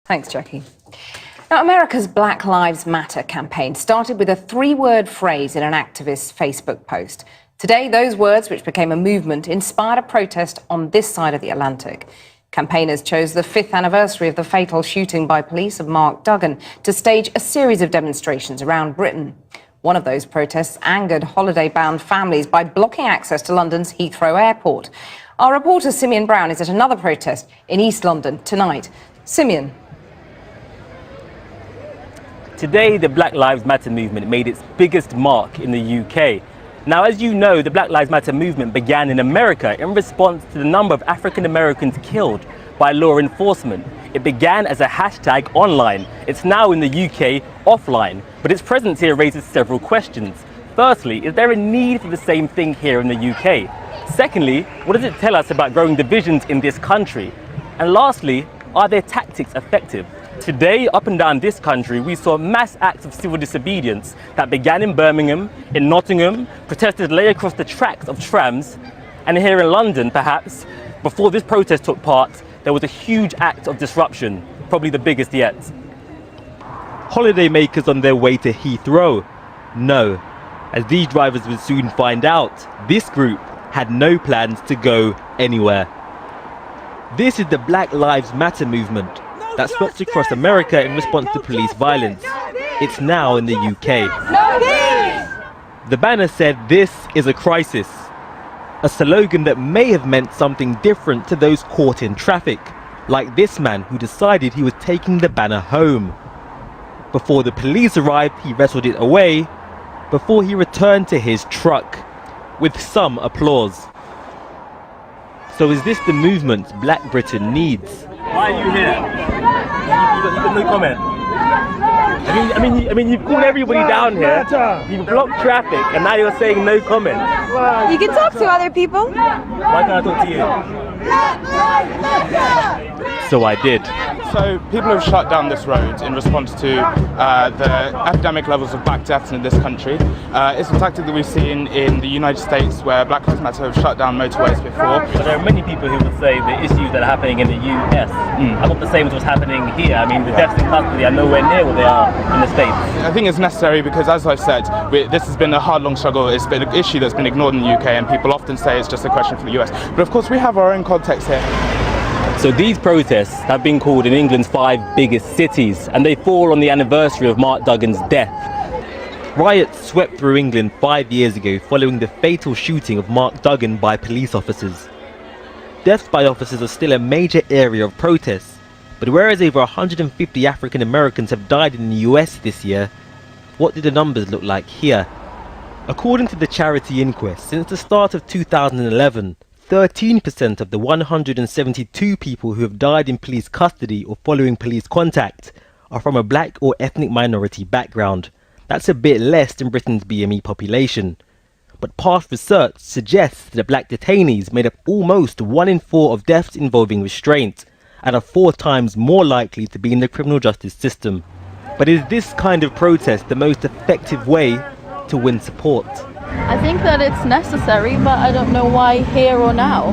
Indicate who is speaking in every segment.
Speaker 1: Thanks, Jackie. Now, America's Black Lives Matter campaign started with a three-word phrase in an activist's Facebook post. Today, those words, which became a movement, inspired a protest on this side of the Atlantic. Campaigners chose the 5th anniversary of the fatal shooting by police of Mark Duggan to stage a series of demonstrations around Britain. One of those protests angered holiday-bound families by blocking access to London's Heathrow Airport. Our reporter Simeon Brown is at another protest in East London tonight. Simeon.
Speaker 2: Today, the Black Lives Matter movement made its biggest mark in the UK. Now, as you know, the Black Lives Matter movement began in America in response to the number of African Americans killed by law enforcement. It began as a hashtag online. It's now in the UK offline, but its presence here raises several questions. Firstly, is there a need for the same thing here in the UK? Secondly, what does it tell us about growing divisions in this country? And lastly, are their tactics effective? Today, up and down this country, we saw mass acts of civil disobedience that began in Birmingham, in Nottingham, protesters lay across the tracks of trams, and here in London, perhaps, before this protest took part, there was a huge act of disruption, probably the biggest yet.
Speaker 3: Holidaymakers on their way to Heathrow? No, as these drivers would soon find out, this group had no plans to go anywhere. This is the Black Lives Matter movement that swept across America in response to police violence. It's now in the UK. The banner said, "This is a crisis," a slogan that may have meant something different to those caught in traffic, like this man who decided he was taking the banner home. Before the police arrived, he wrestled it away before he returned to his truck, with some applause. So is this the movement Black Britain needs?
Speaker 2: Why are you here? You got no comment. I mean, you've called everybody down here. You've blocked traffic, and now you're saying no comment.
Speaker 4: You can talk to other people.
Speaker 2: Why can't I talk to you?
Speaker 3: So I did.
Speaker 5: So people have shut down this road in response to the epidemic levels of black deaths in this country. It's a tactic that we've seen in the United States, where Black Lives Matter have shut down motorways before.
Speaker 2: But there are many people who would say the issues that are happening in the US are not the same as what's happening here. I mean, the deaths in custody are nowhere near what they are in the States.
Speaker 5: I think it's necessary because, as I've said, this has been a hard, long struggle. It's been an issue that's been ignored in the UK, and people often say it's just a question for the US. But of course, we have our own context here.
Speaker 2: So these protests have been called in England's 5 biggest cities, and they fall on the anniversary of Mark Duggan's death.
Speaker 3: Riots swept through England 5 years ago following the fatal shooting of Mark Duggan by police officers. Deaths by officers are still a major area of protest, but whereas over 150 African Americans have died in the US this year, what do the numbers look like here? According to the charity inquest, since the start of 2011, 13% of the 172 people who have died in police custody or following police contact are from a black or ethnic minority background. That's a bit less than Britain's BME population. But past research suggests that black detainees made up almost 1 in 4 of deaths involving restraint and are 4 times more likely to be in the criminal justice system. But is this kind of protest the most effective way to win support?
Speaker 6: I think that it's necessary, but I don't know why here or now.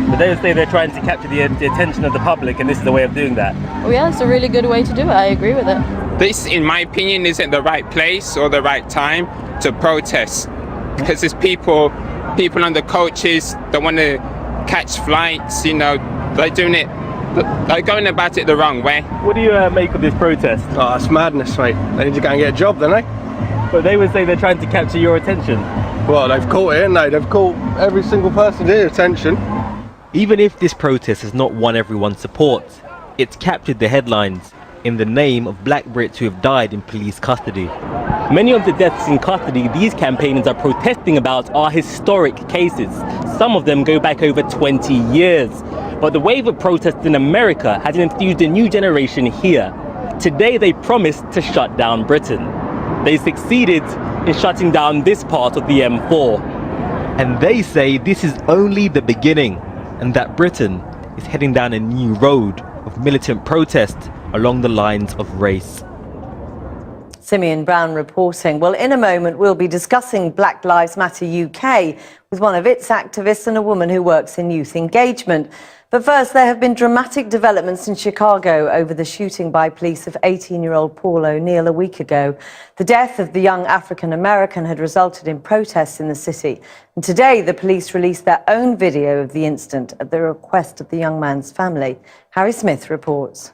Speaker 2: But they say they're trying to capture the attention of the public, and this is the way of doing that.
Speaker 6: Oh yeah, it's a really good way to do it. I agree with it.
Speaker 7: This, in my opinion, isn't the right place or the right time to protest, because there's people on the coaches that want to catch flights. You know, they're doing it. They're going about it the wrong way.
Speaker 2: What do you make of this protest?
Speaker 8: Oh, it's madness, mate. They need to go and get a job, don't they?
Speaker 2: But they would say they're trying to capture your attention.
Speaker 8: Well, they've caught it, haven't they? They've caught every single person here attention.
Speaker 3: Even if this protest has not won everyone's support, it's captured the headlines in the name of black Brits who have died in police custody.
Speaker 2: Many of the deaths in custody these campaigners are protesting about are historic cases. Some of them go back over 20 years. But the wave of protests in America has infused a new generation here. Today they promised to shut down Britain. They succeeded in shutting down this part of the M4.
Speaker 3: And they say this is only the beginning, and that Britain is heading down a new road of militant protest along the lines of race.
Speaker 9: Simeon Brown reporting. Well, in a moment, we'll be discussing Black Lives Matter UK with one of its activists and a woman who works in youth engagement. But first, there have been dramatic developments in Chicago over the shooting by police of 18-year-old Paul O'Neill a week ago. The death of the young African-American had resulted in protests in the city. And today, the police released their own video of the incident at the request of the young man's family. Harry Smith reports.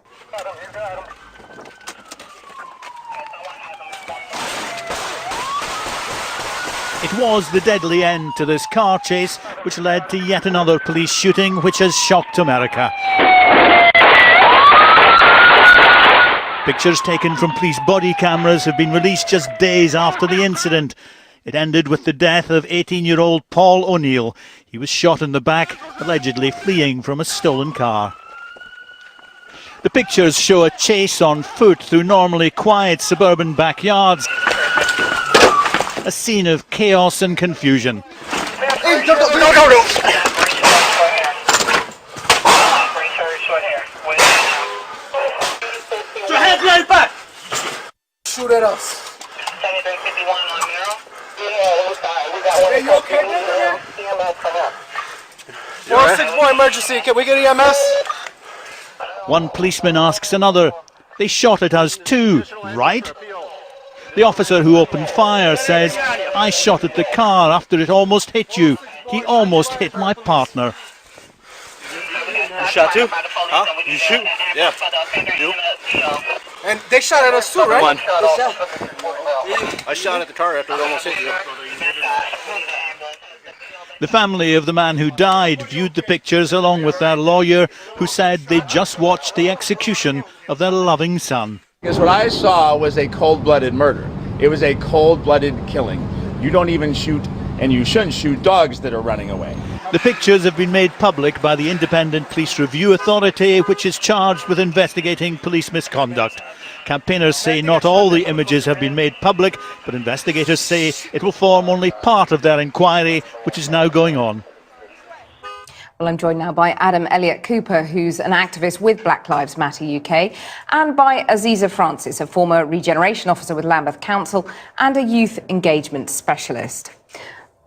Speaker 10: It was the deadly end to this car chase, which led to yet another police shooting, which has shocked America. Pictures taken from police body cameras have been released just days after the incident. It ended with the death of 18-year-old Paul O'Neill. He was shot in the back, allegedly fleeing from a stolen car. The pictures show a chase on foot through normally quiet suburban backyards. A scene of chaos and confusion.
Speaker 8: Hey, no.
Speaker 10: Your head laid back!
Speaker 8: Shoot at us. Hey, you okay, man? 461 emergency. Can we get EMS?
Speaker 10: One policeman asks another, "They shot at us too, right?" The officer who opened fire says, "I shot at the car after it almost hit you. He almost hit my partner."
Speaker 8: You shot too? Huh? You shoot? Yeah. You? And they shot at us too, right? One. I shot at the car after it almost hit you.
Speaker 10: The family of the man who died viewed the pictures along with their lawyer, who said they just watched the execution of their loving son.
Speaker 11: Because what I saw was a cold-blooded murder. It was a cold-blooded killing. You don't even shoot, and you shouldn't shoot, dogs that are running away.
Speaker 10: The pictures have been made public by the Independent Police Review Authority, which is charged with investigating police misconduct. Campaigners say not all the images have been made public, but investigators say it will form only part of their inquiry, which is now going on.
Speaker 1: Well, I'm joined now by Adam Elliott-Cooper, who's an activist with Black Lives Matter UK, and by Aziza Francis, a former regeneration officer with Lambeth Council and a youth engagement specialist.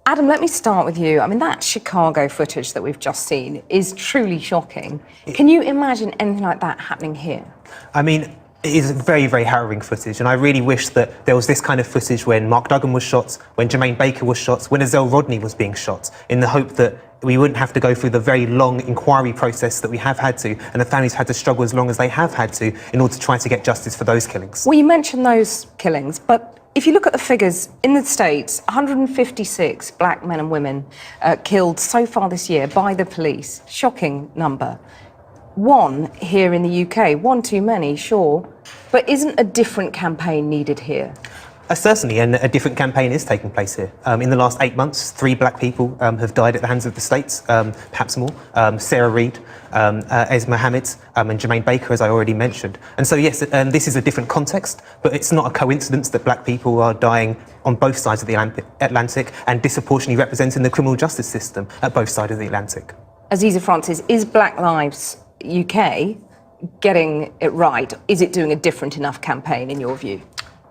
Speaker 1: Adam, let me start with you. I mean, that Chicago footage that we've just seen is truly shocking. Can you imagine anything like that happening here?
Speaker 12: I mean, it is very, very harrowing footage, and I really wish that there was this kind of footage when Mark Duggan was shot, when Jermaine Baker was shot, when Azelle Rodney was being shot, in the hope that we wouldn't have to go through the very long inquiry process that we have had to, and the families had to struggle as long as they have had to in order to try to get justice for those killings.
Speaker 1: Well, you mentioned those killings, but if you look at the figures in the States, 156 black men and women killed so far this year by the police. Shocking number. One here in the UK, one too many, sure, but isn't a different campaign needed here?
Speaker 12: Certainly, and a different campaign is taking place here. In the last 8 months, 3 black people have died at the hands of the states, perhaps more. Sarah Reid, Ez Mohammed, and Jermaine Baker, as I already mentioned. And so, yes, this is a different context, but it's not a coincidence that black people are dying on both sides of the Atlantic and disproportionately representing the criminal justice system at both sides of the Atlantic.
Speaker 1: Aziza Francis, is Black Lives UK getting it right? Is it doing a different enough campaign, in your view?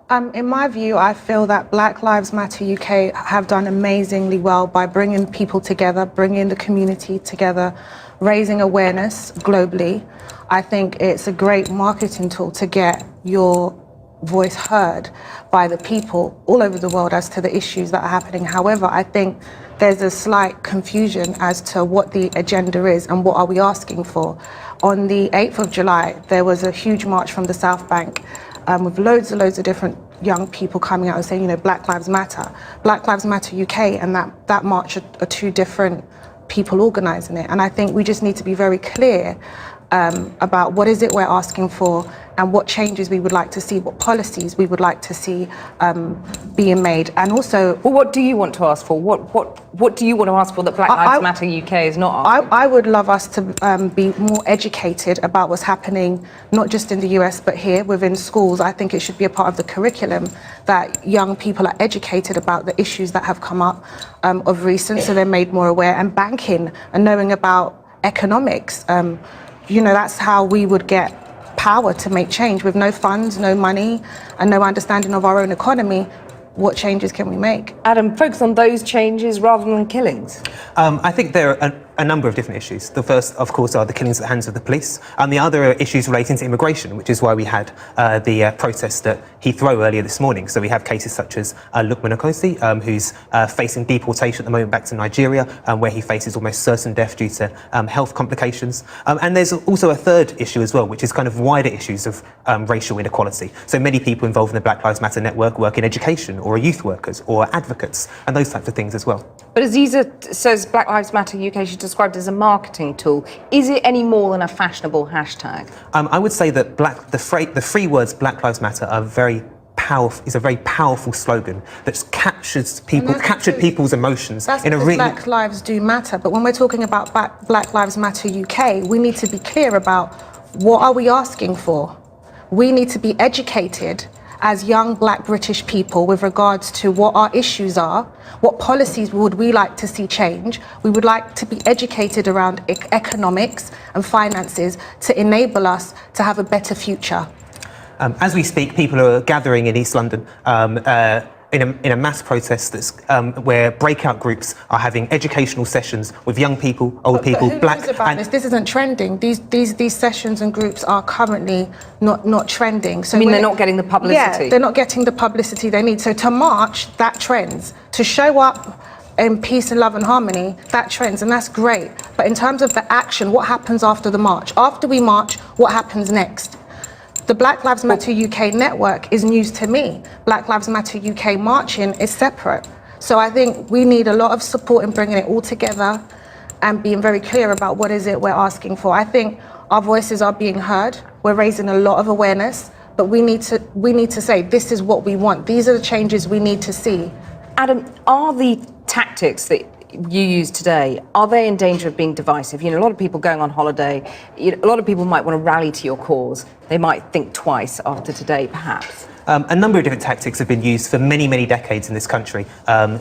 Speaker 4: In my view, I feel that Black Lives Matter UK have done amazingly well by bringing people together, bringing the community together, raising awareness globally. I think it's a great marketing tool to get your voice heard by the people all over the world as to the issues that are happening. However, I think there's a slight confusion as to what the agenda is and what are we asking for. On the 8th of July, there was a huge march from the South Bank with loads and loads of different young people coming out and saying, you know, Black Lives Matter. Black Lives Matter UK and that march are two different people organising it. And I think we just need to be very clear about what is it we're asking for and what changes we would like to see, what policies we would like to see being made. And also...
Speaker 1: Well, what do you want to ask for? What do you want to ask for that Black Lives Matter UK is not asking?
Speaker 4: I would love us to be more educated about what's happening, not just in the US, but here within schools. I think it should be a part of the curriculum that young people are educated about the issues that have come up of recent, so they're made more aware, and banking and knowing about economics. You know, that's how we would get power to make change. With no funds, no money, and no understanding of our own economy, what changes can we make?
Speaker 1: Adam, focus on those changes rather than killings.
Speaker 12: I think there are a number of different issues. The first, of course, are the killings at the hands of the police, and the other are issues relating to immigration, which is why we had the protest at Heathrow earlier this morning. So we have cases such as Lukman Okosi, who's facing deportation at the moment back to Nigeria, where he faces almost certain death due to health complications. And there's also a third issue as well, which is kind of wider issues of racial inequality. So many people involved in the Black Lives Matter network work in education, or are youth workers, or advocates, and those types of things as well.
Speaker 1: But Aziza says Black Lives Matter UK should described as a marketing tool. Is it any more than a fashionable hashtag? I
Speaker 12: would say that the three words Black Lives Matter are very powerful. Is a very powerful slogan that captured people's emotions.
Speaker 4: That's
Speaker 12: in a really.
Speaker 4: Black lives do matter. But when we're talking about Black Lives Matter UK, we need to be clear about what are we asking for. We need to be educated as young Black British people with regards to what our issues are, what policies would we like to see change. We would like to be educated around economics and finances to enable us to have a better future.
Speaker 12: As we speak, people are gathering in East London in a mass protest that's where breakout groups are having educational sessions with young people, old people, black.
Speaker 4: Who knows about this? This isn't trending. These sessions and groups are currently not trending. So
Speaker 1: they're not getting the publicity.
Speaker 4: Yeah, they're not getting the publicity they need. So to march, that trends. To show up in peace and love and harmony, that trends, and that's great. But in terms of the action, what happens after the march? After we march, what happens next? The Black Lives Matter UK network is news to me. Black Lives Matter UK marching is separate. So I think we need a lot of support in bringing it all together and being very clear about what is it we're asking for. I think our voices are being heard. We're raising a lot of awareness, but we need to say this is what we want. These are the changes we need to see.
Speaker 1: Adam, are the tactics that you use today, are they in danger of being divisive? You know, a lot of people going on holiday, a lot of people might want to rally to your cause. They might think twice after today, perhaps.
Speaker 12: A number of different tactics have been used for many, many decades in this country.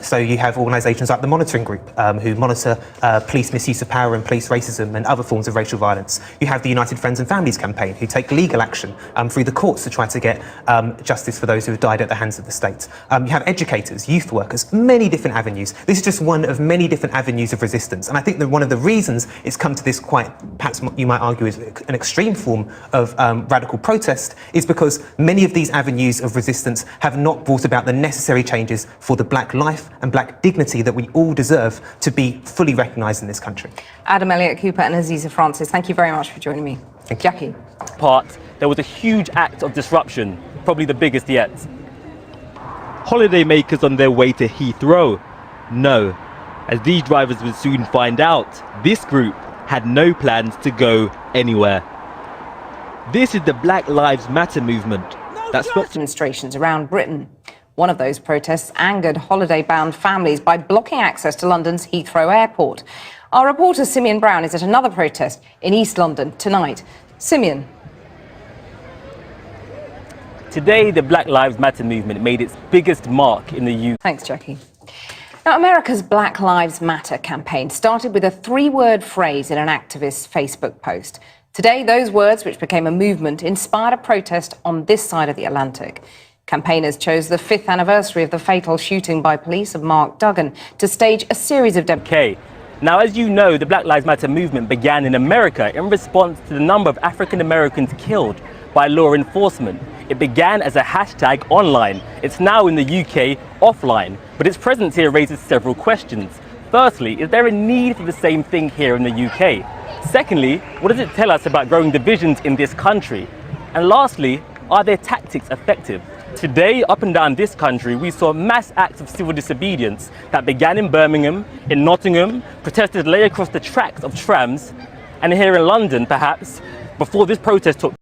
Speaker 12: So you have organisations like the Monitoring Group, who monitor police misuse of power and police racism and other forms of racial violence. You have the United Friends and Families campaign, who take legal action through the courts to try to get justice for those who have died at the hands of the state. You have educators, youth workers, many different avenues. This is just one of many different avenues of resistance. And I think that one of the reasons it's come to this quite, perhaps you might argue, is an extreme form of radical protest is because many of these avenues of resistance have not brought about the necessary changes for the black life and black dignity that we all deserve to be fully recognised in this country.
Speaker 1: Adam Elliott Cooper and Aziza Francis, thank you very much for joining me.
Speaker 12: Thank you.
Speaker 1: Jackie.
Speaker 2: There was a huge act of disruption, probably the biggest yet.
Speaker 3: Holidaymakers on their way to Heathrow? No, as these drivers would soon find out, this group had no plans to go anywhere. This is the Black Lives Matter movement. That's what
Speaker 1: demonstrations around Britain. One of those protests angered holiday-bound families by blocking access to London's Heathrow Airport. Our reporter Simeon Brown is at another protest in East London tonight. Simeon.
Speaker 2: Today, the Black Lives Matter movement made its biggest mark in the UK.
Speaker 1: Thanks, Jackie. Now, America's Black Lives Matter campaign started with a three-word phrase in an activist's Facebook post. Today, those words, which became a movement, inspired a protest on this side of the Atlantic. Campaigners chose the 5th anniversary of the fatal shooting by police of Mark Duggan to stage a series of
Speaker 2: Now, as you know, the Black Lives Matter movement began in America in response to the number of African Americans killed by law enforcement. It began as a hashtag online. It's now in the UK offline, but its presence here raises several questions. Firstly, is there a need for the same thing here in the UK? Secondly, what does it tell us about growing divisions in this country? And lastly, are their tactics effective? Today, up and down this country, we saw mass acts of civil disobedience that began in Birmingham, in Nottingham, protesters lay across the tracks of trams, and here in London, perhaps, before this protest took